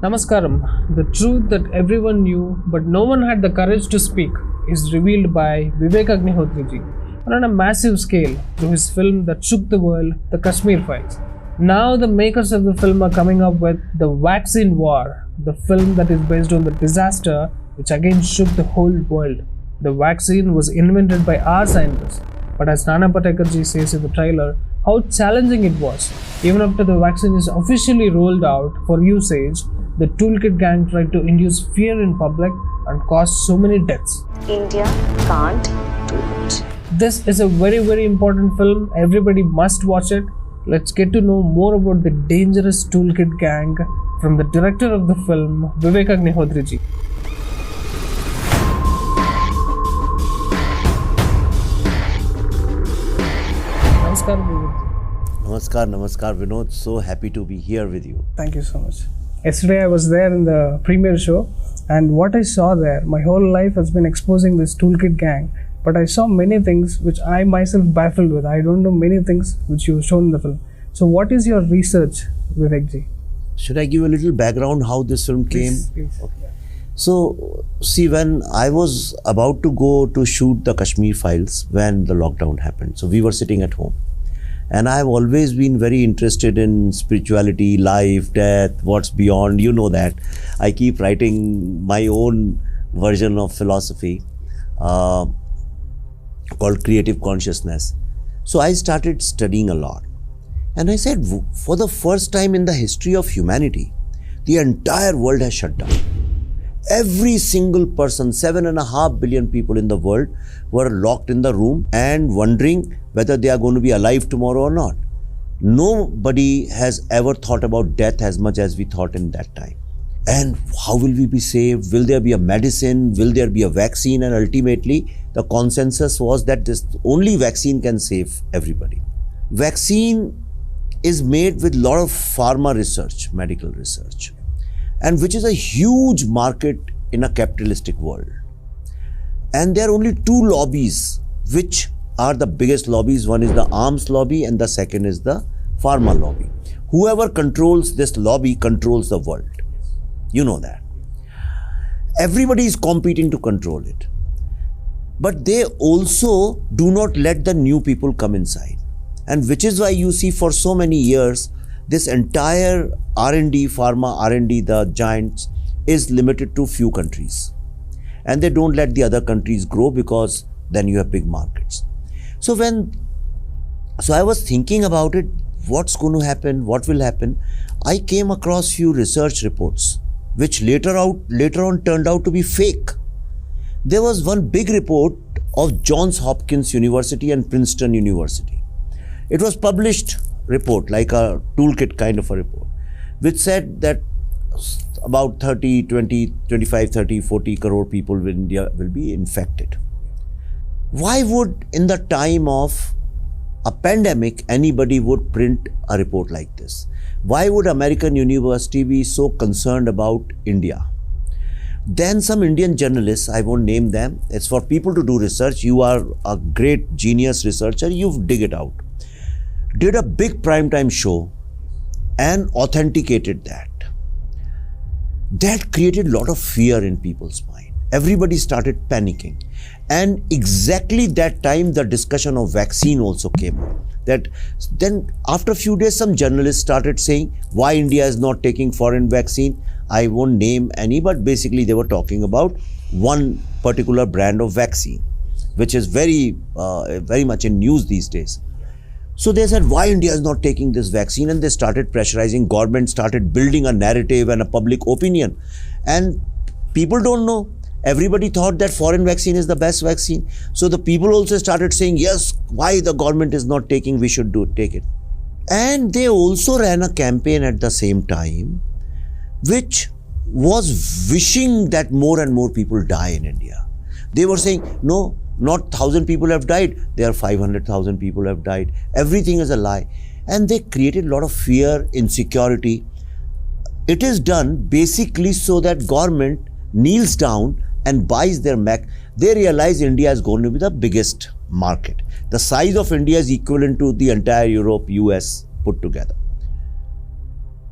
Namaskaram. The truth that everyone knew but no one had the courage to speak is revealed by Vivek Agnihotri ji on a massive scale through his film that shook the world, The Kashmir Files. Now the makers of the film are coming up with The Vaccine War, the film that is based on the disaster which again shook the whole world. The vaccine was invented by our scientists, but as Nana Patekar ji says in the trailer, how challenging it was. Even after the vaccine is officially rolled out for usage, the toolkit gang tried to induce fear in public and caused so many deaths. India can't do it. This is a very important film. Everybody must watch it. Let's get to know more about the dangerous toolkit gang from the director of the film, Vivek Agnihotri ji. Namaskar, Vivek. Namaskar, Vinod. So happy to be here with you. Thank you so much. Yesterday I was there in the premiere show, and what I saw there, my whole life has been exposing this toolkit gang, but I saw many things which I myself baffled with. I don't know many things which you shown in the film. So what is your research, Vivek ji? Should I give a little background how this film came? Please. Okay. So, see, when I was about to go to shoot the Kashmir Files when the lockdown happened, so we were sitting at home. And I've always been very interested in spirituality, life, death, what's beyond, you know that. I keep writing my own version of philosophy called creative consciousness. So I started studying a lot. And I said, for the first time in the history of humanity, the entire world has shut down. Every single person, 7.5 billion people in the world were locked in the room and wondering whether they are going to be alive tomorrow or not. Nobody has ever thought about death as much as we thought in that time. And how will we be saved? Will there be a medicine? Will there be a vaccine? And ultimately, the consensus was that this only vaccine can save everybody. Vaccine is made with a lot of pharma research, medical research, and which is a huge market in a capitalistic world. And there are only two lobbies which are the biggest lobbies. One is the arms lobby and the second is the pharma lobby. Whoever controls this lobby controls the world. You know that. Everybody is competing to control it. But they also do not let the new people come inside. And which is why you see for so many years, this entire R&D, pharma R&D, the giants, is limited to few countries. And they don't let the other countries grow because then you have big markets. So I was thinking about it, what's going to happen, what will happen. I came across few research reports, which later on turned out to be fake. There was one big report of Johns Hopkins University and Princeton University. It was published report, like a toolkit kind of a report, which said that about 30, 20, 25, 30, 40 crore people in India will be infected. Why would, in the time of a pandemic, anybody would print a report like this? Why would American university be so concerned about India? Then some Indian journalists, I won't name them, it's for people to do research. You are a great genius researcher, you dig it out. Did a big primetime show and authenticated that. That created a lot of fear in people's mind. Everybody started panicking. And exactly that time, the discussion of vaccine also came up. That then after a few days, some journalists started saying, why India is not taking foreign vaccine? I won't name any, but basically they were talking about one particular brand of vaccine, which is very much in news these days. So they said, why India is not taking this vaccine? And they started pressurizing, government started building a narrative and a public opinion. And people don't know. Everybody thought that foreign vaccine is the best vaccine. So the people also started saying, yes, why the government is not taking, we should take it. And they also ran a campaign at the same time, which was wishing that more and more people die in India. They were saying, no, not 1,000 people have died, there are 500,000 people have died. Everything is a lie. And they created a lot of fear, insecurity. It is done basically so that government kneels down and buys their Mac. They realize India is going to be the biggest market. The size of India is equivalent to the entire Europe, US put together.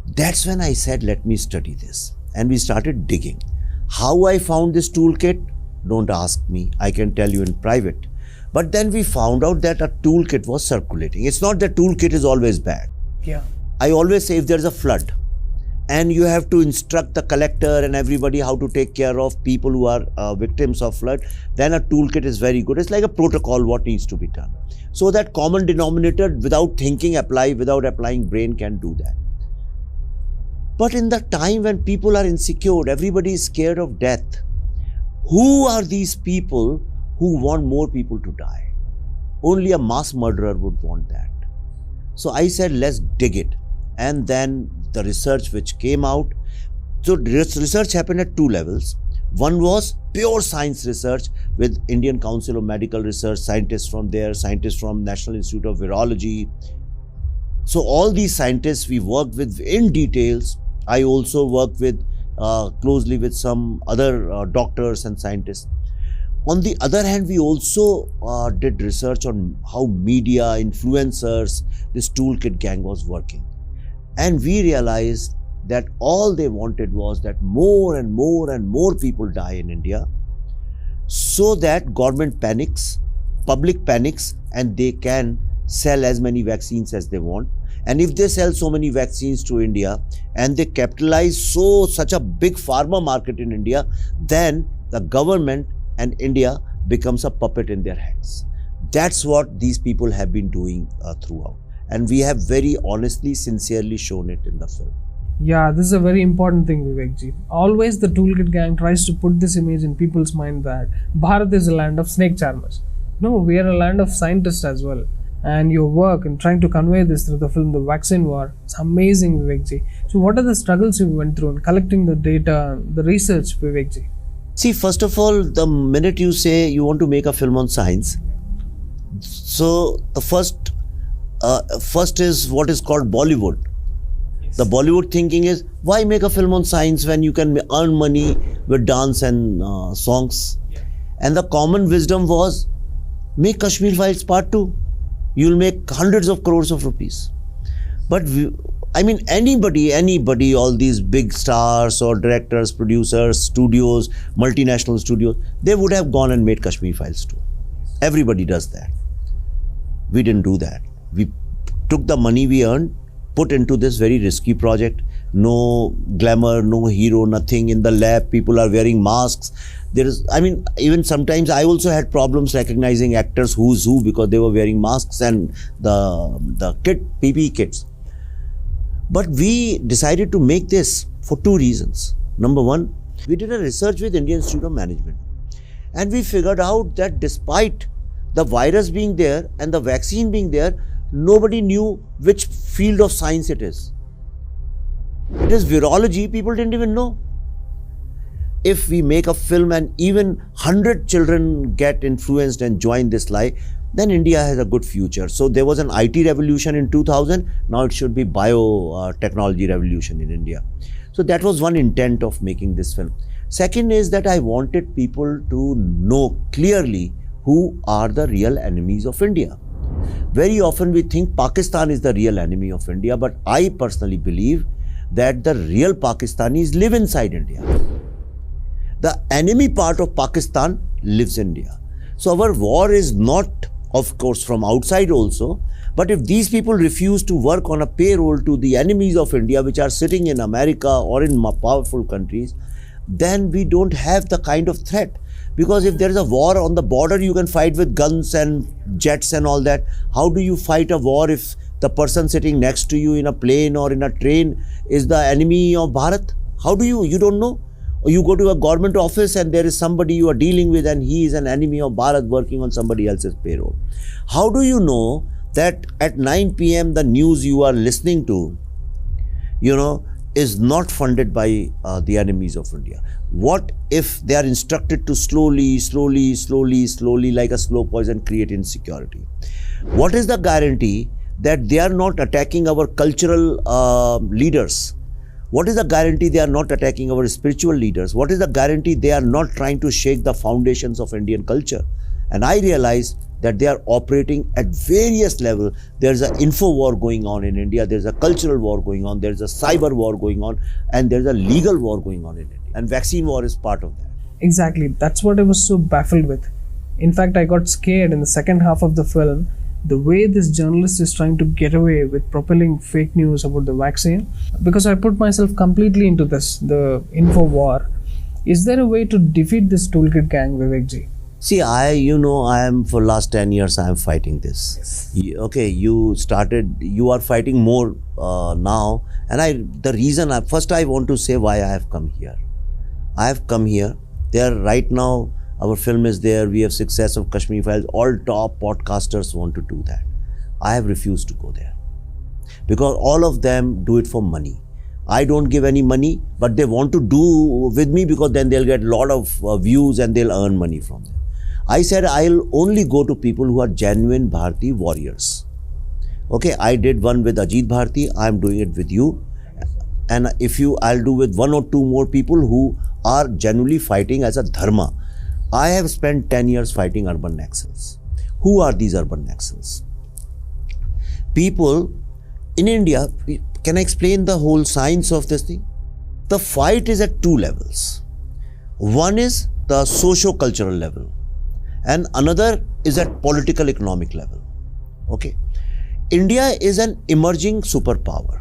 That's when I said, let me study this. and we started digging. How I found this toolkit, don't ask me. I can tell you in private. But then we found out that a toolkit was circulating. It's not that toolkit is always bad. Yeah. I always say if there's a flood and you have to instruct the collector and everybody how to take care of people who are victims of flood, then a toolkit is very good. It's like a protocol what needs to be done. So that common denominator without thinking, without applying brain can do that. But in the time when people are insecure, everybody is scared of death. Who are these people who want more people to die? Only a mass murderer would want that. So I said, let's dig it. And then the research which came out. So research happened at two levels. One was pure science research with Indian Council of Medical Research, scientists from there, scientists from National Institute of Virology. So all these scientists we worked with in details. I also worked with closely with some other doctors and scientists. On the other hand, we also did research on how media, influencers, this toolkit gang was working. And we realized that all they wanted was that more and more and more people die in India, so that government panics, public panics, and they can sell as many vaccines as they want. And if they sell so many vaccines to India and they capitalize such a big pharma market in India, then the government and India becomes a puppet in their hands. That's what these people have been doing throughout. And we have very honestly, sincerely shown it in the film. Yeah, this is a very important thing, Vivekji. Always the toolkit gang tries to put this image in people's mind that Bharat is a land of snake charmers. No, we are a land of scientists as well. And your work in trying to convey this through the film The Vaccine War, it's amazing, Vivekji. So what are the struggles you went through in collecting the data, the research, Vivekji? See, first of all, the minute you say you want to make a film on science, so the first is what is called Bollywood. Yes. The Bollywood thinking is, why make a film on science when you can earn money with dance and songs? Yeah. And the common wisdom was, make Kashmir Files Part 2. You'll make hundreds of crores of rupees. But anybody, all these big stars or directors, producers, studios, multinational studios, they would have gone and made Kashmir Files 2. Everybody does that. We didn't do that. We took the money we earned, put into this very risky project. No glamour, no hero, nothing in the lab. People are wearing masks. Even sometimes I also had problems recognizing actors who's who because they were wearing masks and the PPE kits. But we decided to make this for two reasons. Number one, we did a research with Indian Institute of Management. And we figured out that despite the virus being there and the vaccine being there, nobody knew which field of science it is. It is virology, people didn't even know. If we make a film and even 100 children get influenced and join this lie, then India has a good future. So there was an IT revolution in 2000, now it should be biotechnology revolution in India. So that was one intent of making this film. Second is that I wanted people to know clearly who are the real enemies of India. Very often we think Pakistan is the real enemy of India, but I personally believe that the real Pakistanis live inside India. The enemy part of Pakistan lives in India. So our war is not, of course, from outside also, but if these people refuse to work on a payroll to the enemies of India, which are sitting in America or in powerful countries, then we don't have the kind of threat. Because if there is a war on the border, you can fight with guns and jets and all that. How do you fight a war if the person sitting next to you in a plane or in a train is the enemy of Bharat? How do you don't know? Or you go to a government office and there is somebody you are dealing with and he is an enemy of Bharat working on somebody else's payroll. How do you know that at 9 p.m. the news you are listening to, is not funded by the enemies of India? What if they are instructed to slowly, like a slow poison, create insecurity? What is the guarantee that they are not attacking our cultural leaders? What is the guarantee they are not attacking our spiritual leaders? What is the guarantee they are not trying to shake the foundations of Indian culture? And I realized that they are operating at various levels. There's an info war going on in India, there's a cultural war going on, there's a cyber war going on, and there's a legal war going on in India. And vaccine war is part of that. Exactly, that's what I was so baffled with. In fact, I got scared in the second half of the film, the way this journalist is trying to get away with propelling fake news about the vaccine, because I put myself completely into this, the info war. Is there a way to defeat this toolkit gang, Vivek ji? See, I am for last 10 years, I am fighting this. Okay, you are fighting more now. And the reason, first I want to say why I have come here. I have come here, right now, our film is there, we have success of Kashmir Files, all top podcasters want to do that. I have refused to go there. Because all of them do it for money. I don't give any money, but they want to do with me because then they'll get a lot of views and they'll earn money from them. I said I'll only go to people who are genuine Bharati warriors. Okay, I did one with Ajit Bharti, I'm doing it with you. And I'll do with one or two more people who are genuinely fighting as a dharma. I have spent 10 years fighting urban Naxals. Who are these urban Naxals? People in India, can I explain the whole science of this thing? The fight is at two levels. One is the socio-cultural level and another is at political economic level. Okay. India is an emerging superpower.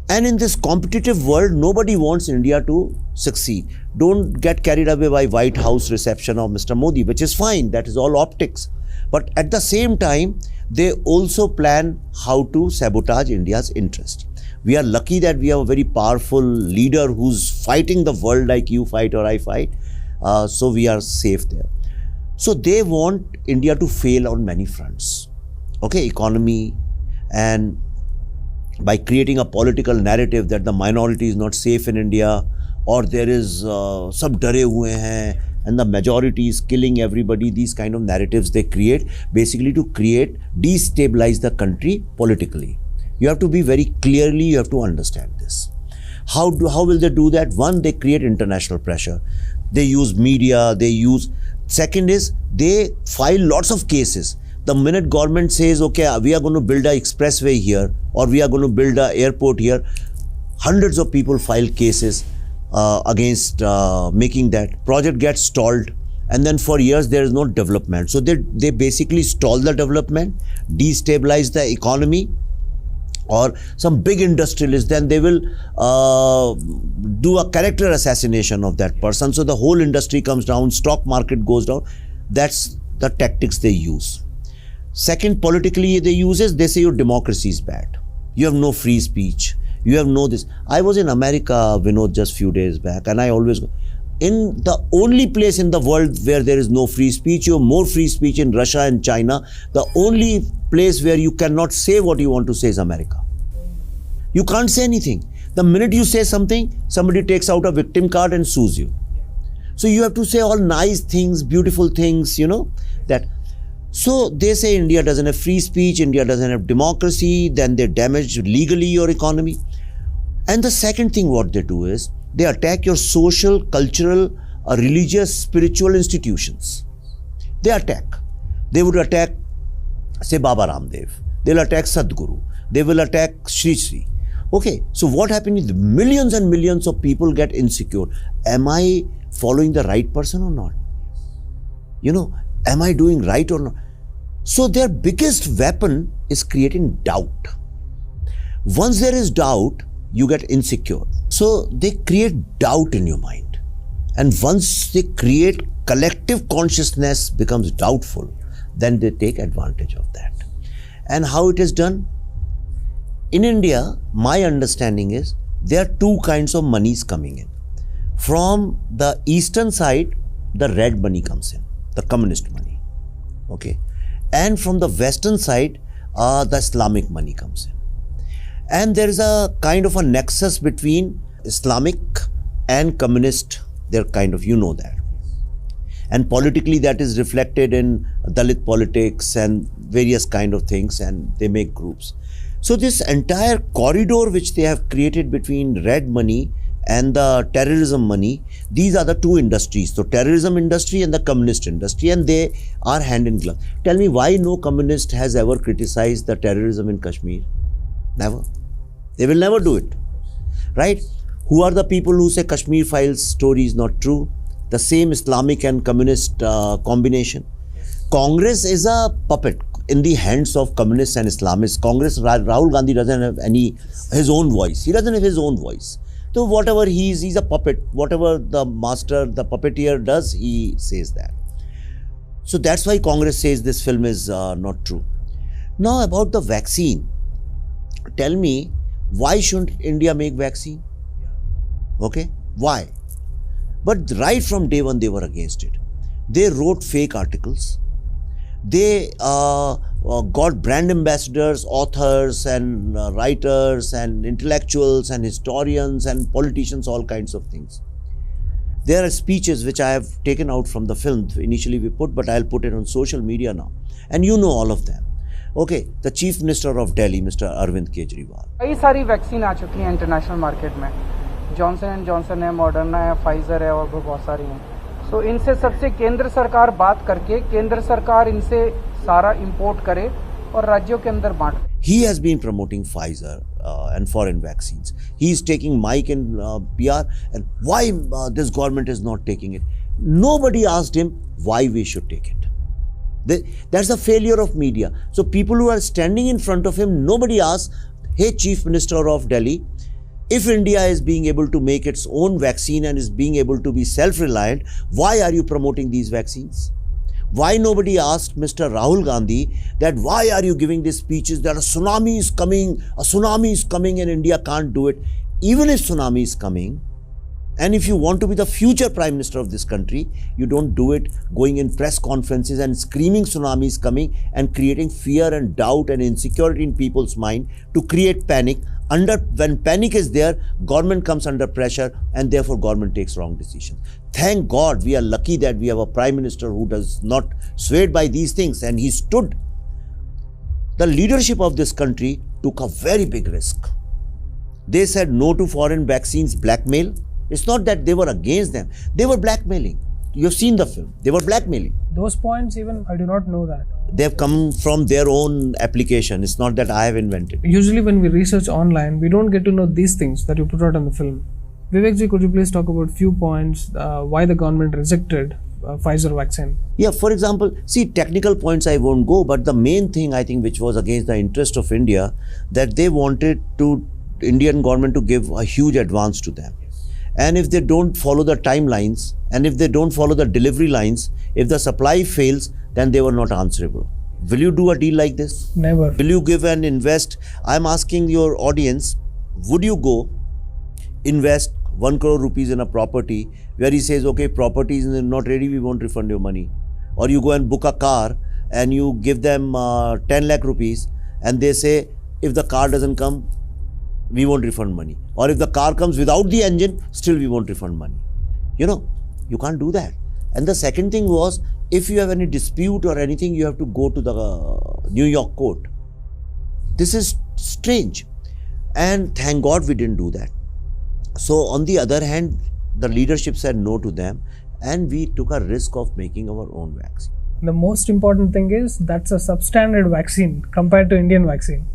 And in this competitive world, nobody wants India to succeed. Don't get carried away by White House reception of Mr. Modi, which is fine. That is all optics. But at the same time, they also plan how to sabotage India's interest. We are lucky that we have a very powerful leader who's fighting the world like you fight or I fight. So we are safe there. So they want India to fail on many fronts. Okay, economy, and by creating a political narrative that the minority is not safe in India, or there is sab dare hue hain and the majority is killing everybody. These kind of narratives they create basically to destabilize the country politically. You have to be very clearly, you have to understand this. How will they do that? One, they create international pressure. They use media, second is they file lots of cases. The minute government says, okay, we are going to build an expressway here or we are going to build an airport here, hundreds of people file cases against making that. Project gets stalled and then for years there is no development. So they basically stall the development, destabilize the economy, or some big industrialist, then they will do a character assassination of that person. So the whole industry comes down, stock market goes down. That's the tactics they use. Second, politically they say your democracy is bad. You have no free speech. You have no this. I was in America, Vinod, just few days back, and I always go. In the only place in the world where there is no free speech, you have more free speech in Russia and China. The only place where you cannot say what you want to say is America. You can't say anything. The minute you say something, somebody takes out a victim card and sues you. So you have to say all nice things, beautiful things, that. So they say India doesn't have free speech, India doesn't have democracy, then they damage legally your economy. And the second thing what they do is, they attack your social, cultural, religious, spiritual institutions. They attack. They would attack, say, Baba Ramdev. They'll attack Sadhguru. They will attack Shri Shri. Okay, so what happens is millions and millions of people get insecure. Am I following the right person or not? Am I doing right or not? So their biggest weapon is creating doubt. Once there is doubt, you get insecure. So they create doubt in your mind. And once they create collective consciousness becomes doubtful, then they take advantage of that. And how it is done? In India, my understanding is there are two kinds of monies coming in. From the eastern side, the red money comes in, the communist money. Okay. And from the western side, the Islamic money comes in. And there is a kind of a nexus between Islamic and communist. They're kind of, that. And politically that is reflected in Dalit politics and various kind of things, and they make groups. So this entire corridor which they have created between red money and the terrorism money, these are the two industries. So terrorism industry and the communist industry, and they are hand in glove. Tell me why no communist has ever criticized the terrorism in Kashmir? Never. They will never do it, right? Who are the people who say Kashmir Files story is not true? The same Islamic and communist combination. Congress is a puppet in the hands of communists and Islamists. Congress, Rahul Gandhi doesn't have his own voice. He doesn't have his own voice. So whatever he's a puppet. Whatever the master, the puppeteer does, he says that. So that's why Congress says this film is not true. Now about the vaccine. Tell me, why shouldn't India make vaccine? Okay, why? But right from day one, they were against it. They wrote fake articles. They got brand ambassadors, authors and writers and intellectuals and historians and politicians, all kinds of things. There are speeches which I have taken out from the film. Initially we put, but I'll put it on social media now. And you know all of them. Okay, the Chief Minister of Delhi, Mr. Arvind Kejriwal. कई सारी vaccine आ चुकी हैं international market में. Johnson and Johnson है, Moderna है, Pfizer है और भी बहुत सारी हैं. सो इनसे सबसे केंद्र सरकार बात करके केंद्र सरकार इनसे सारा इंपोर्ट करे और राज्यों के अंदर बांटे. He has been promoting Pfizer and foreign vaccines. He is taking mic in PR, and why this government is not taking it? Nobody asked him why we should take it. That's the failure of media. So people who are standing in front of him, nobody asks, hey, Chief Minister of Delhi, if India is being able to make its own vaccine and is being able to be self-reliant, why are you promoting these vaccines? Why nobody asked Mr. Rahul Gandhi that why are you giving these speeches that a tsunami is coming and India can't do it? Even if tsunami is coming, and if you want to be the future Prime Minister of this country, you don't do it going in press conferences and screaming tsunami is coming and creating fear and doubt and insecurity in people's mind to create panic. When panic is there, government comes under pressure and therefore government takes wrong decisions. Thank God we are lucky that we have a Prime Minister who does not swayed by these things, and he stood. The leadership of this country took a very big risk. They said no to foreign vaccines, blackmail. It's not that they were against them. They were blackmailing. You've seen the film. They were blackmailing. Those points even, I do not know that. They have come from their own application. It's not that I have invented. Usually when we research online, we don't get to know these things that you put out in the film. Vivek ji, could you please talk about few points why the government rejected Pfizer vaccine? Yeah, for example, see, technical points I won't go, but the main thing I think which was against the interest of India, that they wanted Indian government to give a huge advance to them. And if they don't follow the timelines, and if they don't follow the delivery lines, if the supply fails, then they were not answerable. Will you do a deal like this? Never. Will you give and invest? I'm asking your audience, would you go invest 1 crore rupees in a property where he says, okay, property is not ready, we won't refund your money. Or you go and book a car and you give them 10 lakh rupees and they say, if the car doesn't come, we won't refund money. Or if the car comes without the engine, still we won't refund money. You know, you can't do that. And the second thing was, if you have any dispute or anything, you have to go to the New York court. This is strange. And thank God we didn't do that. So on the other hand, the leadership said no to them and we took a risk of making our own vaccine. The most important thing is that's a substandard vaccine compared to Indian vaccine.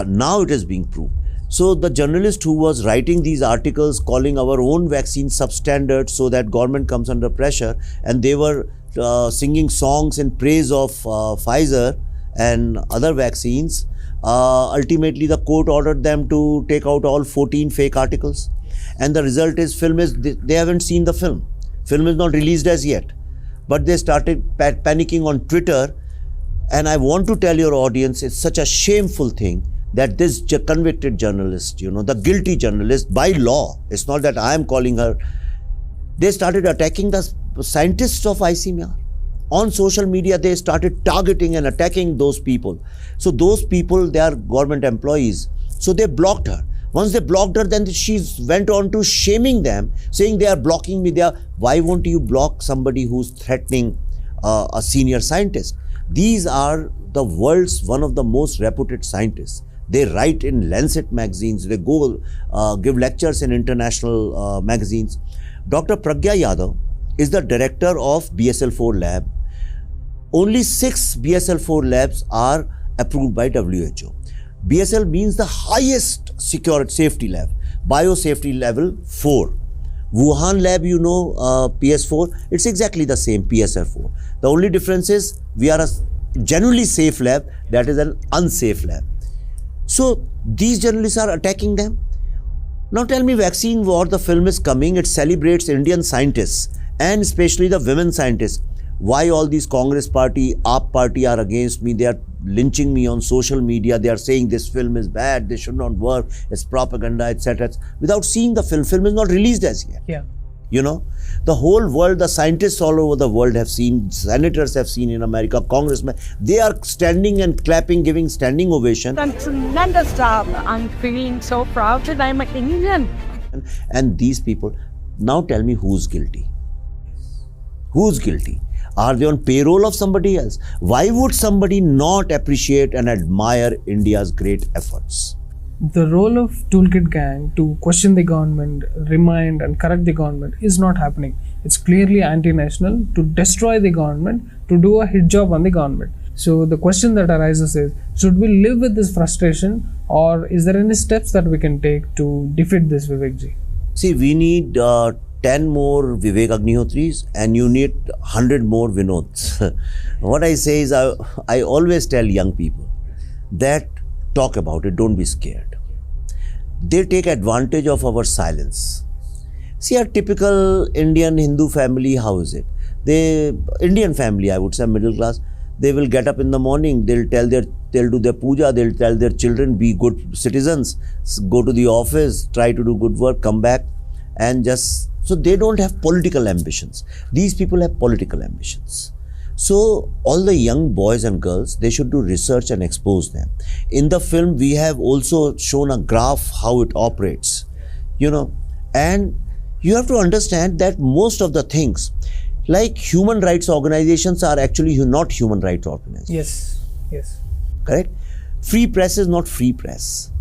Now it is being proved. So the journalist who was writing these articles calling our own vaccine substandard so that government comes under pressure, and they were singing songs in praise of Pfizer and other vaccines, ultimately the court ordered them to take out all 14 fake articles. And the result is they haven't seen the film. Film is not released as yet. But they started panicking on Twitter. And I want to tell your audience, it's such a shameful thing that this convicted journalist, you know, the guilty journalist by law, it's not that I am calling her, they started attacking the scientists of ICMR. On social media, they started targeting and attacking those people. So those people, they are government employees. So they blocked her. Once they blocked her, then she went on to shaming them, saying they are blocking me. Why won't you block somebody who's threatening a senior scientist? These are the world's one of the most reputed scientists. They write in Lancet magazines. They go give lectures in international magazines. Dr. Pragya Yadav is the director of BSL-4 lab. Only 6 BSL-4 labs are approved by WHO. BSL means the highest security safety lab, biosafety level 4. Wuhan lab, you know, PS4, it's exactly the same, PSL4. The only difference is we are a genuinely safe lab, that is an unsafe lab. So these journalists are attacking them. Now tell me, Vaccine War, the film is coming, it celebrates Indian scientists and especially the women scientists. Why all these Congress party, AAP party are against me? They are lynching me on social media. They are saying this film is bad, this should not work, it's propaganda, etc. Without seeing the film. Film is not released as yet. Yeah. You know, the whole world, the scientists all over the world have seen, senators have seen in America, congressmen, they are standing and clapping, giving standing ovation. Done tremendous job. I'm feeling so proud that I'm an Indian. And these people, now tell me who's guilty? Who's guilty? Are they on payroll of somebody else? Why would somebody not appreciate and admire India's great efforts? The role of Toolkit Gang to question the government, remind and correct the government is not happening. It's clearly anti-national to destroy the government, to do a hit job on the government. So the question that arises is, should we live with this frustration, or is there any steps that we can take to defeat this, Vivek ji? See, we need 10 more Vivek Agnihotris and you need 100 more Vinods. What I say is, I always tell young people that talk about it, don't be scared. They take advantage of our silence. See, a typical Indian Hindu family, how is it? Indian family, I would say, middle class, they will get up in the morning, they'll do their puja, they'll tell their children, be good citizens, go to the office, try to do good work, come back, and just, so they don't have political ambitions. These people have political ambitions. So all the young boys and girls, they should do research and expose them. In the film, we have also shown a graph how it operates, you know, and you have to understand that most of the things, like human rights organizations, are actually not human rights organizations. Yes, yes. Correct? Free press is not free press.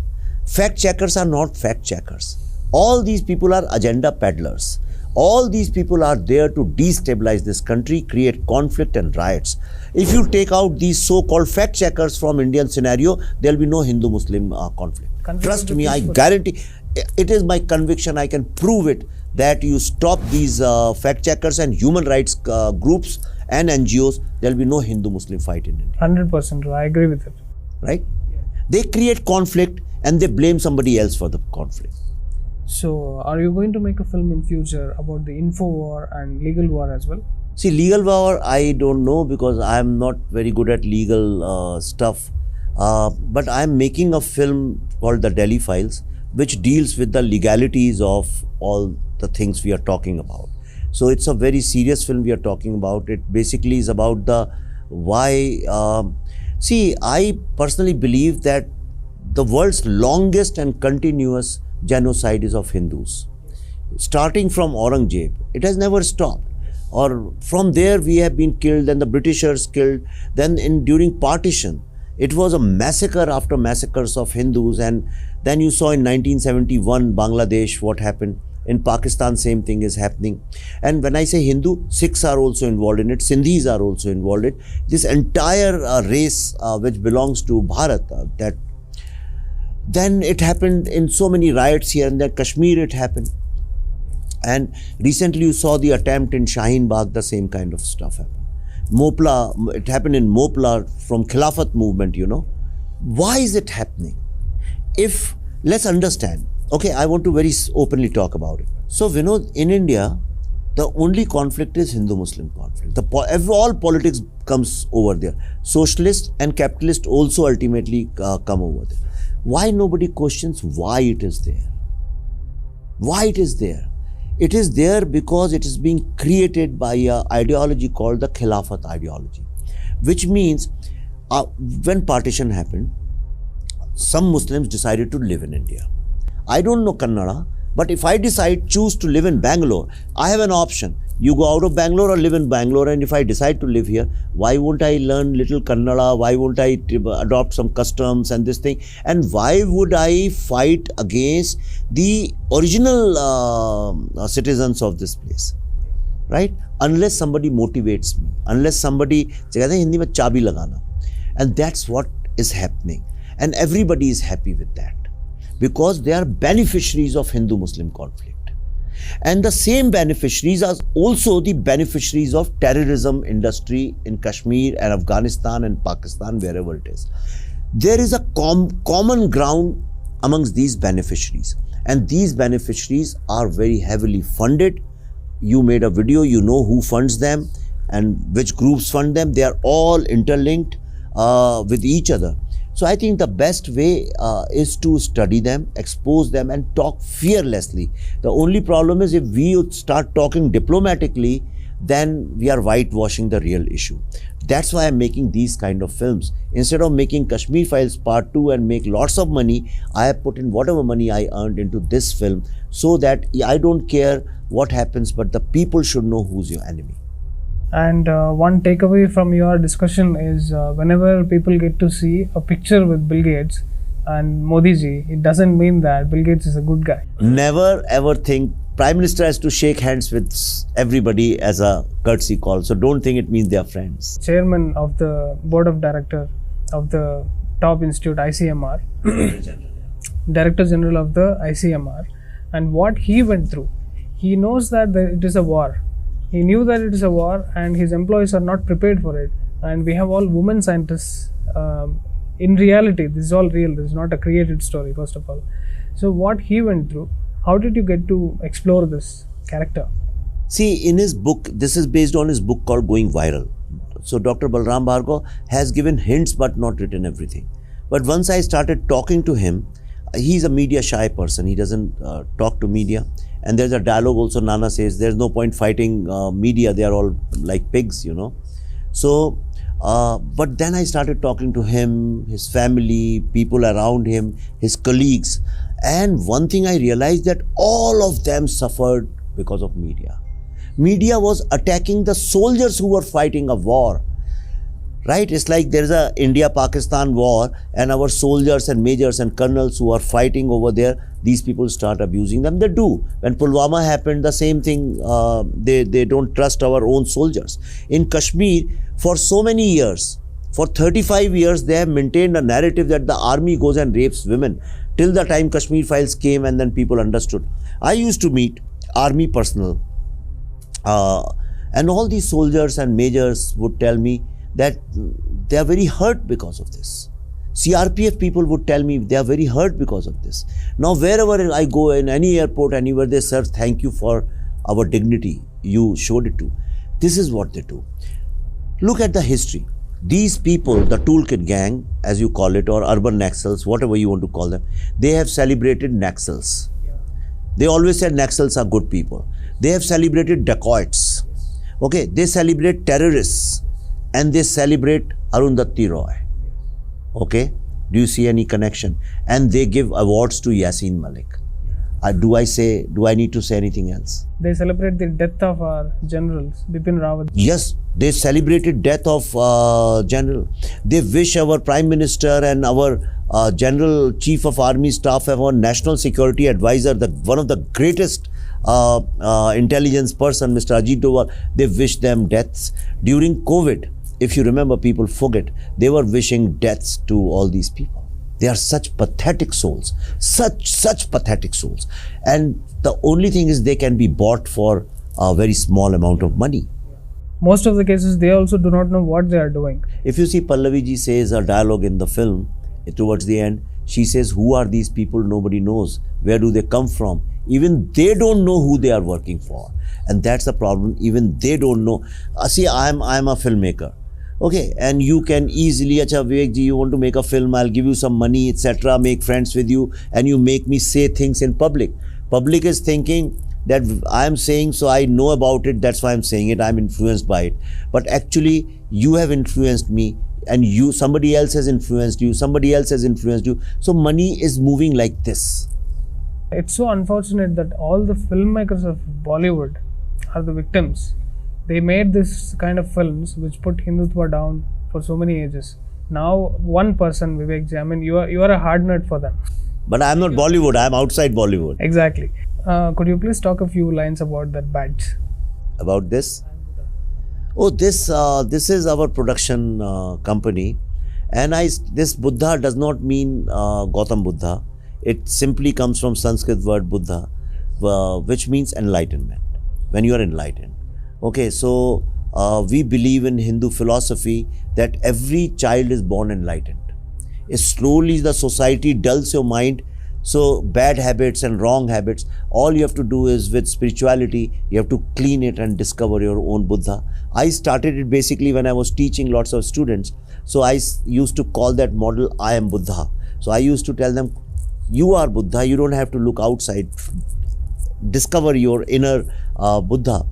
Fact checkers are not fact checkers. All these people are agenda peddlers. All these people are there to destabilize this country, create conflict and riots. If you take out these so-called fact checkers from Indian scenario, there will be no Hindu-Muslim conflict. Trust me, I guarantee, it is my conviction, I can prove it, that you stop these fact checkers and human rights groups and NGOs, there will be no Hindu-Muslim fight in India. 100%, I agree with it. Right? They create conflict and they blame somebody else for the conflict. So, are you going to make a film in future about the info war and legal war as well? See, legal war, I don't know because I am not very good at legal stuff. But I am making a film called The Delhi Files, which deals with the legalities of all the things we are talking about. So it's a very serious film we are talking about. It basically is about the why. See, I personally believe that the world's longest and continuous genocide is of Hindus. Starting from Aurangzeb, it has never stopped. Or from there we have been killed, then the Britishers killed, then during partition, it was a massacre after massacres of Hindus, and then you saw in 1971 Bangladesh what happened. In Pakistan, same thing is happening. And when I say Hindu, Sikhs are also involved in it, Sindhis are also involved in it. This entire race which belongs to Bharat, that then it happened in so many riots here and there. Kashmir it happened. And recently you saw the attempt in Shaheen Bagh, the same kind of stuff happened. Mopla, it happened in Mopla from Khilafat movement, you know. Why is it happening? If, let's understand, okay, I want to very openly talk about it. So Vinod, in India, the only conflict is Hindu-Muslim conflict. All politics comes over there. Socialist and capitalist also ultimately come over there. Why nobody questions why it is there? Why it is there? It is there because it is being created by an ideology called the Khilafat ideology, which means when partition happened, some Muslims decided to live in India. I don't know Kannada, But if I choose to live in Bangalore, I have an option. You go out of Bangalore or live in Bangalore, and if I decide to live here, why won't I learn little Kannada? Why won't I adopt some customs and this thing? And why would I fight against the original citizens of this place? Right? Unless somebody motivates me, unless somebody, कहते हैं हिंदी में चाबी लगाना. And that's what is happening. And everybody is happy with that, because they are beneficiaries of Hindu-Muslim conflict. And the same beneficiaries are also the beneficiaries of terrorism industry in Kashmir and Afghanistan and Pakistan, wherever it is. There is a common ground amongst these beneficiaries, and these beneficiaries are very heavily funded. You made a video, you know who funds them and which groups fund them. They are all interlinked with each other. So I think the best way is to study them, expose them, and talk fearlessly. The only problem is if we start talking diplomatically, then we are whitewashing the real issue. That's why I'm making these kind of films. Instead of making Kashmir Files Part 2 and make lots of money, I have put in whatever money I earned into this film, so that I don't care what happens, but the people should know who's your enemy. And one takeaway from your discussion is whenever people get to see a picture with Bill Gates and Modi ji, it doesn't mean that Bill Gates is a good guy. Never ever think Prime Minister has to shake hands with everybody as a courtesy call. So don't think it means they are friends. Chairman of the board of director of the top institute ICMR, Director General of the ICMR, and what he went through. He knows that it is a war. He knew that it is a war, and his employees are not prepared for it. And we have all women scientists. In reality, this is all real. This is not a created story, first of all. So what he went through, how did you get to explore this character? See, in his book, this is based on his book called Going Viral. So Dr. Balram Bhargava has given hints but not written everything. But once I started talking to him, he's a media shy person. He doesn't talk to media. And there's a dialogue also, Nana says, there's no point fighting media. They are all like pigs, you know. So, but then I started talking to him, his family, people around him, his colleagues. And one thing I realized, that all of them suffered because of media. Media was attacking the soldiers who were fighting a war. Right? It's like there's a India-Pakistan war, and our soldiers and majors and colonels who are fighting over there, these people start abusing them. They do. When Pulwama happened, the same thing, they don't trust our own soldiers. In Kashmir, for so many years, for 35 years, they have maintained a narrative that the army goes and rapes women, till the time Kashmir Files came and then people understood. I used to meet army personnel, and all these soldiers and majors would tell me that they are very hurt because of this. CRPF people would tell me they are very hurt because of this. Now, wherever I go, in any airport, anywhere, they say, thank you for our dignity. You showed it to. This is what they do. Look at the history. These people, the toolkit gang, as you call it, or urban Naxals, whatever you want to call them, they have celebrated Naxals. They always said Naxals are good people. They have celebrated dacoits. Okay, they celebrate terrorists. And they celebrate Arundhati Roy. Okay? Do you see any connection? And they give awards to Yasin Malik. Do I need to say anything else? They celebrate the death of our generals, Bipin Rawat. Yes, they celebrated death of general. They wish our Prime Minister and our General Chief of Army Staff, our National Security Advisor, one of the greatest intelligence person, Mr. Ajit Doval, they wish them deaths. During COVID, if you remember, people forget, they were wishing deaths to all these people. They are such pathetic souls, such pathetic souls. And the only thing is they can be bought for a very small amount of money. Most of the cases, they also do not know what they are doing. If you see Pallavi ji says a dialogue in the film, towards the end, she says, who are these people? Nobody knows. Where do they come from? Even they don't know who they are working for. And that's the problem. Even they don't know. See, I'm a filmmaker. Okay, and you can easily, acha Vivek ji, you want to make a film, I'll give you some money, etc., make friends with you, and you make me say things in public. Public is thinking that I'm saying, so I know about it, that's why I'm saying it, I'm influenced by it. But actually, you have influenced me, and somebody else has influenced you, somebody else has influenced you. So money is moving like this. It's so unfortunate that all the filmmakers of Bollywood are the victims. They made this kind of films which put Hindutva down for so many ages. Now, one person, Vivek ji, I mean, you are a hard nut for them. But I'm not Bollywood, I'm outside Bollywood. Exactly. Could you please talk a few lines about that badge? About this? Oh, this is our production company. And this Buddha does not mean Gautam Buddha. It simply comes from Sanskrit word Buddha, which means enlightenment, when you are enlightened. Okay, so we believe in Hindu philosophy that every child is born enlightened. Slowly the society dulls your mind, so bad habits and wrong habits, all you have to do is with spirituality, you have to clean it and discover your own Buddha. I started it basically when I was teaching lots of students. So I used to call that model, I am Buddha. So I used to tell them, you are Buddha, you don't have to look outside, discover your inner Buddha.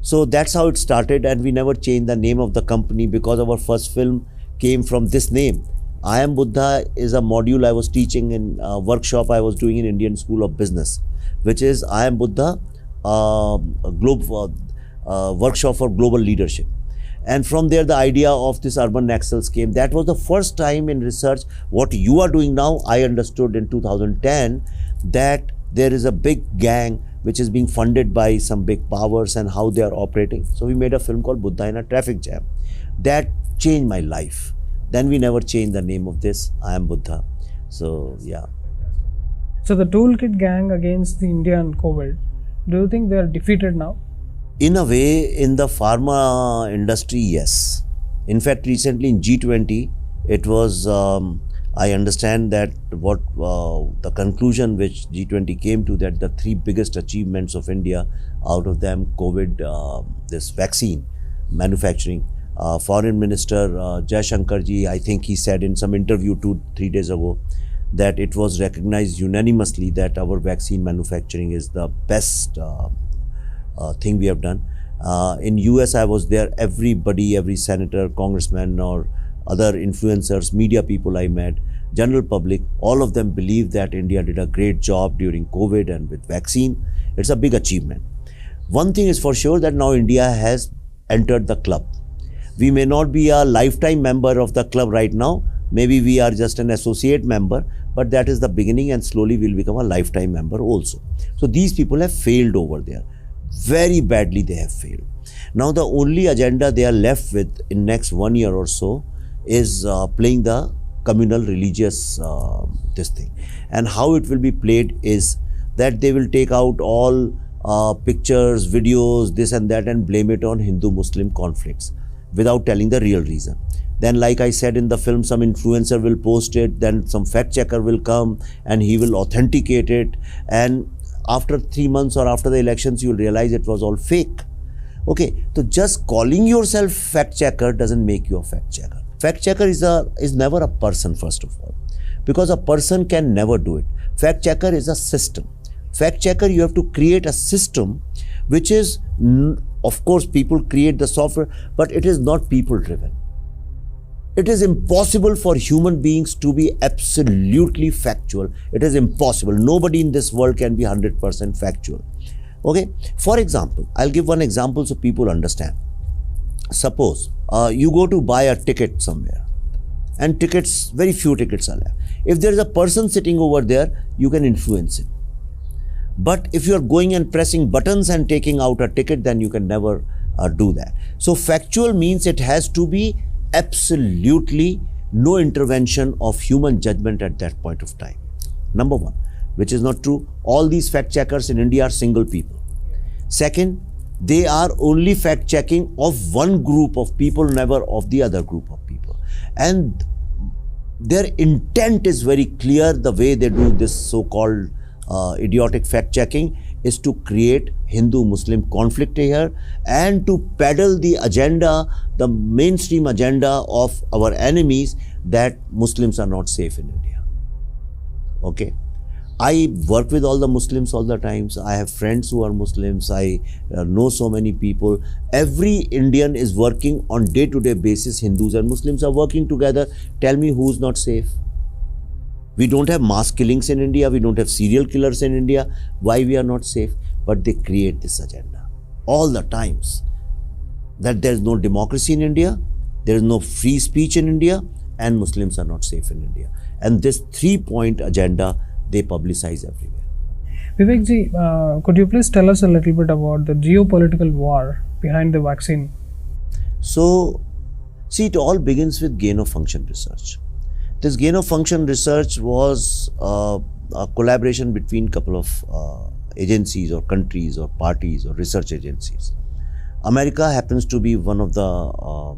So that's how it started, and we never changed the name of the company because our first film came from this name. I am Buddha is a module I was teaching in a workshop I was doing in Indian School of Business, which is I am Buddha, workshop for global leadership. And from there the idea of this urban excels came. That was the first time in research. What you are doing now, I understood in 2010 that there is a big gang which is being funded by some big powers and how they are operating. So we made a film called Buddha in a Traffic Jam. That changed my life. Then we never changed the name of this, I am Buddha. So yeah. So the Toolkit gang against the India and COVID, do you think they are defeated now? In a way, in the pharma industry, yes. In fact, recently in G20, it was, I understand that what the conclusion which G20 came to, that the three biggest achievements of India, out of them COVID, this vaccine manufacturing. Foreign Minister Jaishankarji, I think he said in some interview 2-3 days ago that it was recognized unanimously that our vaccine manufacturing is the best thing we have done. In US, I was there, everybody, every senator, congressman or other influencers, media people I met, general public, all of them believe that India did a great job during COVID and with vaccine. It's a big achievement. One thing is for sure that now India has entered the club. We may not be a lifetime member of the club right now. Maybe we are just an associate member, but that is the beginning, and slowly we'll become a lifetime member also. So these people have failed over there. Very badly they have failed. Now the only agenda they are left with in next 1 year or so is playing the communal religious this thing. And how it will be played is that they will take out all pictures, videos, this and that, and blame it on Hindu-Muslim conflicts without telling the real reason. Then, like I said in the film, some influencer will post it, then some fact checker will come and he will authenticate it, and after 3 months or after the elections you will realize it was all fake. Okay, so just calling yourself fact checker doesn't make you a fact checker. Fact checker is never a person, first of all, because a person can never do it. Fact checker is a system. Fact checker, you have to create a system which is, of course, people create the software, but it is not people driven. It is impossible for human beings to be absolutely factual. It is impossible. Nobody in this world can be 100% factual. Okay. For example, I'll give one example so people understand. Suppose you go to buy a ticket somewhere, and tickets, very few tickets are left. If there is a person sitting over there, you can influence him. But if you are going and pressing buttons and taking out a ticket, then you can never do that. So factual means it has to be absolutely no intervention of human judgment at that point of time. Number one, which is not true. All these fact checkers in India are single people. Second, they are only fact checking of one group of people, never of the other group of people. And their intent is very clear. The way they do this so-called idiotic fact checking is to create Hindu-Muslim conflict here and to peddle the agenda, the mainstream agenda of our enemies, that Muslims are not safe in India. Okay. I work with all the Muslims all the times. I have friends who are Muslims. I know so many people. Every Indian is working on day-to-day basis. Hindus and Muslims are working together. Tell me who's not safe. We don't have mass killings in India. We don't have serial killers in India. Why we are not safe? But they create this agenda all the times that there is no democracy in India, there is no free speech in India, and Muslims are not safe in India. And this 3-point agenda they publicize everywhere. Vivek ji, could you please tell us a little bit about the geopolitical war behind the vaccine? So, see, it all begins with gain of function research. This gain of function research was a collaboration between a couple of agencies or countries or parties or research agencies. America happens to be one of the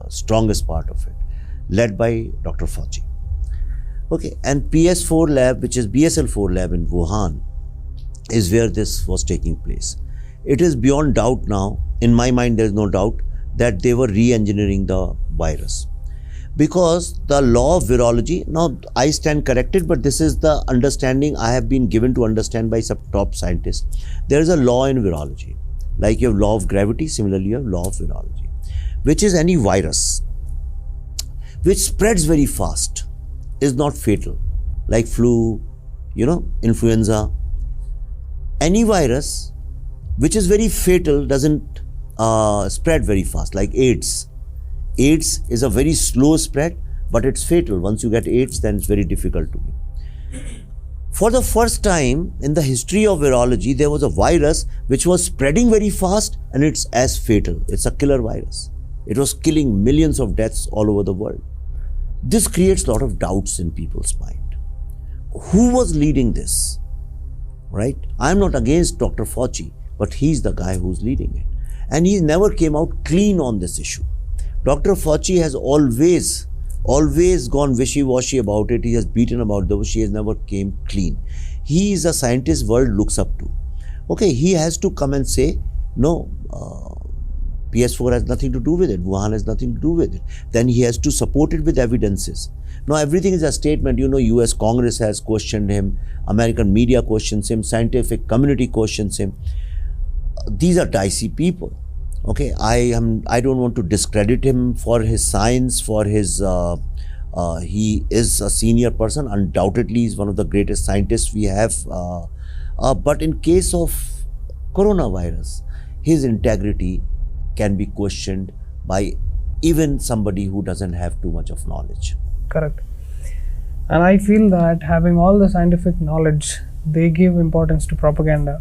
strongest part of it, led by Dr. Fauci. Okay, and PS4 lab, which is BSL-4 lab in Wuhan, is where this was taking place. It is beyond doubt now, in my mind there is no doubt, that they were re-engineering the virus. Because the law of virology, now I stand corrected, but this is the understanding I have been given to understand by some top scientists. There is a law in virology. Like you have law of gravity, similarly you have law of virology, which is any virus which spreads very fast is not fatal, like flu, influenza. Any virus which is very fatal doesn't spread very fast, like AIDS. AIDS is a very slow spread, but it's fatal. Once you get AIDS, then it's very difficult to be. For the first time in the history of virology, there was a virus which was spreading very fast and it's as fatal. It's a killer virus. It was killing millions of deaths all over the world. This creates a lot of doubts in people's mind. Who was leading this? Right? I'm not against Dr. Fauci, but he's the guy who's leading it. And he never came out clean on this issue. Dr. Fauci has always gone wishy-washy about it. He has beaten about the bush. He has never came clean. He is a scientist world looks up to. Okay, he has to come and say, no, PS4 has nothing to do with it. Wuhan has nothing to do with it. Then he has to support it with evidences. Now, everything is a statement. US Congress has questioned him. American media questions him. Scientific community questions him. These are dicey people. Okay, I don't want to discredit him for his science, for his, he is a senior person, undoubtedly he's one of the greatest scientists we have, but in case of coronavirus, his integrity can be questioned by even somebody who doesn't have too much of knowledge. Correct. And I feel that having all the scientific knowledge, they give importance to propaganda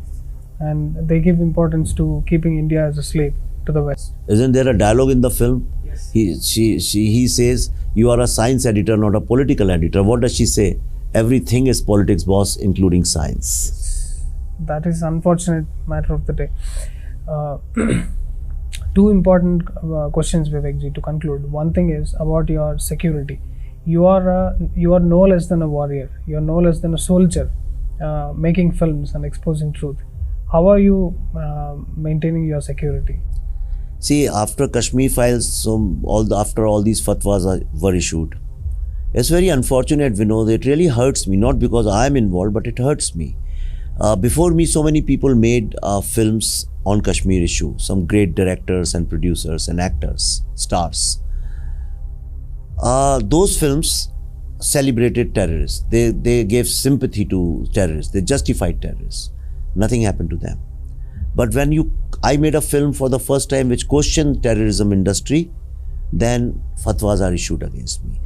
and they give importance to keeping India as a slave to the West. Isn't there a dialogue in the film? Yes. He says, you are a science editor, not a political editor. What does she say? Everything is politics, boss, including science. That is unfortunate matter of the day. Two important questions, Vivek ji, to conclude. One thing is about your security. You are no less than a warrior. You are no less than a soldier, making films and exposing truth. How are you maintaining your security? See, after Kashmir files, after all these fatwas were issued, it's very unfortunate, Vinod. It really hurts me, not because I am involved, but it hurts me. Before me, so many people made films on Kashmir issue. Some great directors and producers and actors, stars. Those films celebrated terrorists. They gave sympathy to terrorists. They justified terrorists. Nothing happened to them. But when I made a film for the first time which questioned terrorism industry, then fatwas are issued against me.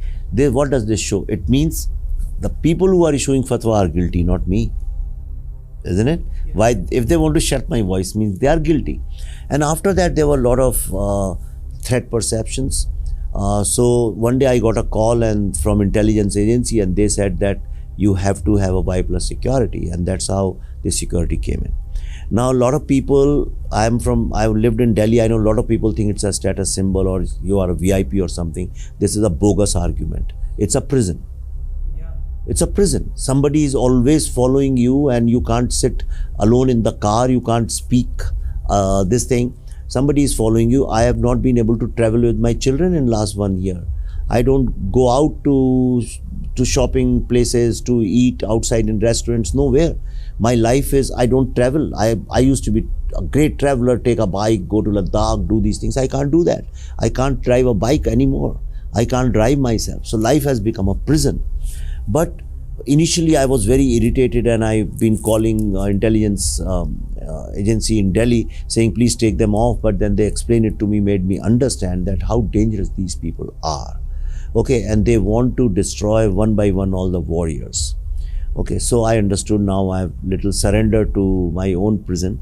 What does this show? It means the people who are issuing fatwa are guilty, not me. Isn't it? Yeah. Why? If they want to shut my voice, means they are guilty. And after that, there were a lot of threat perceptions. So one day I got a call from intelligence agency, and they said that you have to have a Y+ security, and that's how the security came in. Now a lot of people, I've lived in Delhi, I know a lot of people think it's a status symbol or you are a VIP or something. This is a bogus argument. It's a prison. It's a prison. Somebody is always following you and you can't sit alone in the car, you can't speak this thing. Somebody is following you. I have not been able to travel with my children in last 1 year. I don't go out to shopping places, to eat outside in restaurants, nowhere. My life is, I don't travel. I used to be a great traveler, take a bike, go to Ladakh, do these things. I can't do that. I can't drive a bike anymore. I can't drive myself. So life has become a prison. But initially I was very irritated, and I've been calling intelligence agency in Delhi saying please take them off, but then they explained it to me, made me understand that how dangerous these people are. Okay, and they want to destroy one by one all the warriors. Okay, so I understood now. I have little surrendered to my own prison.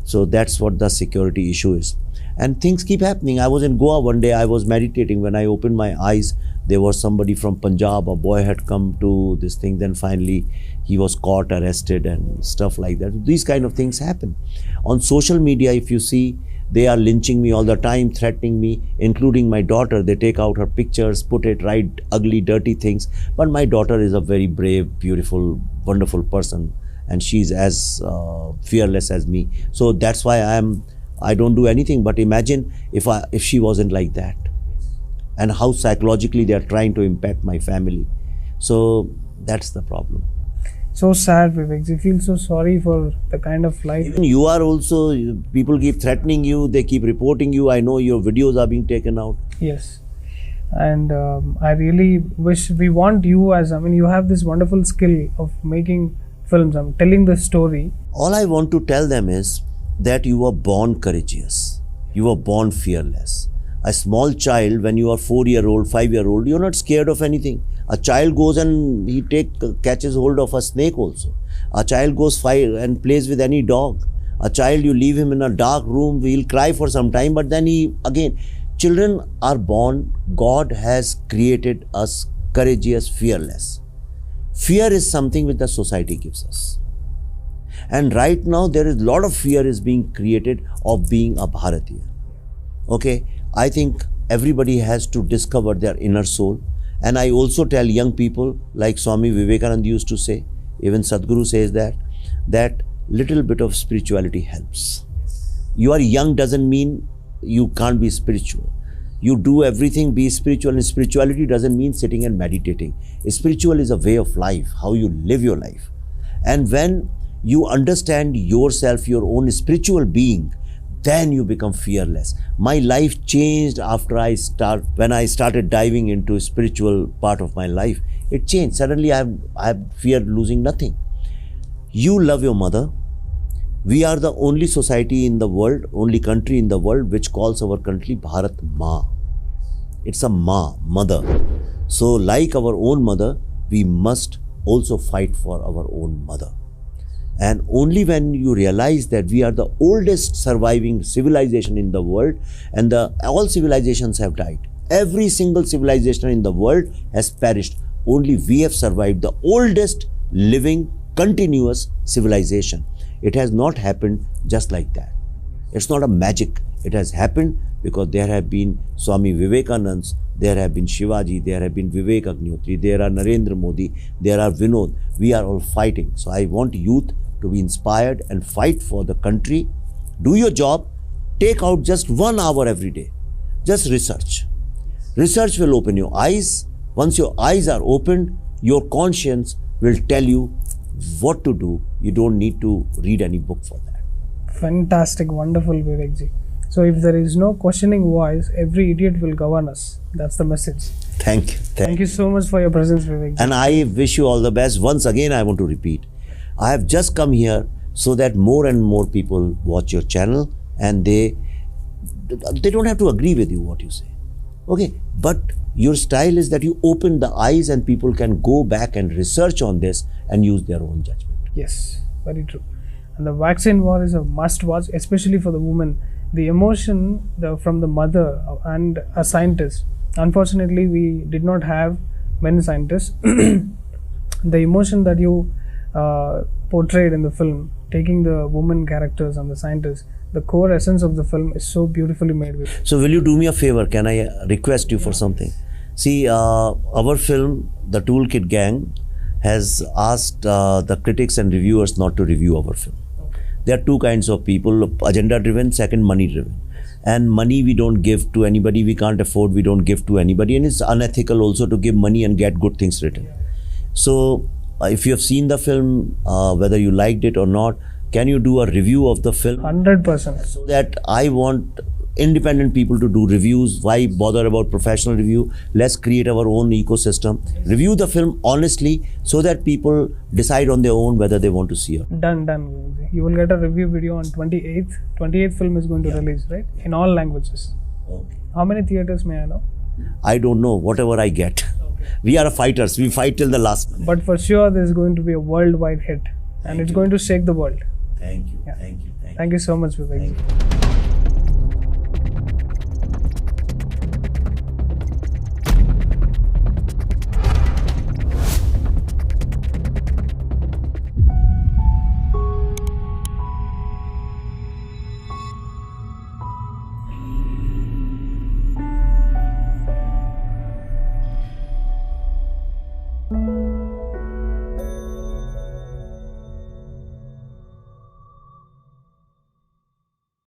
So that's what the security issue is. And things keep happening. I was in Goa one day, I was meditating. When I opened my eyes, there was somebody from Punjab, a boy had come to this thing. Then finally he was caught, arrested and stuff like that. These kind of things happen. On social media, if you see, they are lynching me all the time, threatening me, including my daughter. They take out her pictures, put it, write ugly, dirty things. But my daughter is a very brave, beautiful, wonderful person. And she's as fearless as me. So that's why I don't do anything. But imagine if she wasn't like that, and how psychologically they are trying to impact my family. So that's the problem. So sad, Vivek. I feel so sorry for the kind of life. Even you are also, people keep threatening you, they keep reporting you. I know your videos are being taken out. Yes. And I really wish, we want you as, you have this wonderful skill of making films, telling the story. All I want to tell them is that you were born courageous. You were born fearless. A small child, when you are 4-year-old, 5-year-old, you're not scared of anything. A child goes and he catches hold of a snake also. A child goes and plays with any dog. A child, you leave him in a dark room, he'll cry for some time, but then children are born. God has created us courageous, fearless. Fear is something which the society gives us. And right now, there is a lot of fear is being created of being a Bharatiya. Okay, I think everybody has to discover their inner soul. And I also tell young people, like Swami Vivekananda used to say, even Sadhguru says that little bit of spirituality helps. You are young doesn't mean you can't be spiritual. You do everything, be spiritual, and spirituality doesn't mean sitting and meditating. Spiritual is a way of life, how you live your life. And when you understand yourself, your own spiritual being, then you become fearless. My life changed when I started diving into spiritual part of my life. It changed. Suddenly I have feared losing nothing. You love your mother. We are the only society in the world, only country in the world which calls our country Bharat Ma. It's a Ma, mother. So like our own mother, we must also fight for our own mother. And only when you realize that we are the oldest surviving civilization in the world, and all civilizations have died. Every single civilization in the world has perished. Only we have survived, the oldest living continuous civilization. It has not happened just like that. It's not a magic. It has happened because there have been Swami Vivekanands, there have been Shivaji, there have been Vivek Agnihotri, there are Narendra Modi, there are Vinod. We are all fighting. So I want youth to be inspired and fight for the country. Do your job. Take out just 1 hour every day. Just research. Research will open your eyes. Once your eyes are opened, your conscience will tell you what to do. You don't need to read any book for that. Fantastic, wonderful, Vivekji. So if there is no questioning voice, every idiot will govern us. That's the message. Thank you. Thank you so much for your presence, Vivekji. And I wish you all the best. Once again, I want to repeat. I have just come here so that more and more people watch your channel, and they don't have to agree with you what you say. Okay, but your style is that you open the eyes and people can go back and research on this and use their own judgment. Yes, very true. And the vaccine war is a must watch, especially for the woman. The emotion from the mother and a scientist. Unfortunately, we did not have many scientists. The emotion that you portrayed in the film, taking the woman characters and the scientists, the core essence of the film is so beautifully made with. So will you do me a favor? Can I request you for something? See, our film, The Toolkit Gang, has asked the critics and reviewers not to review our film. There are two kinds of people, agenda driven, second money driven. And money we don't give to anybody, we can't afford, we don't give to anybody, and it's unethical also to give money and get good things written. So if you have seen the film, whether you liked it or not, can you do a review of the film? 100%. So that I want independent people to do reviews. Why bother about professional review? Let's create our own ecosystem. Review the film honestly so that people decide on their own whether they want to see it. Done. You will get a review video on 28th. 28th film is going to release, right? In all languages. Okay. How many theaters may I know? I don't know, whatever I get. We are fighters. We fight till the last minute. But for sure, this is going to be a worldwide hit. And it's going to shake the world. Thank you. Yeah. Thank you. Thank you so much, Vivek. Thank you.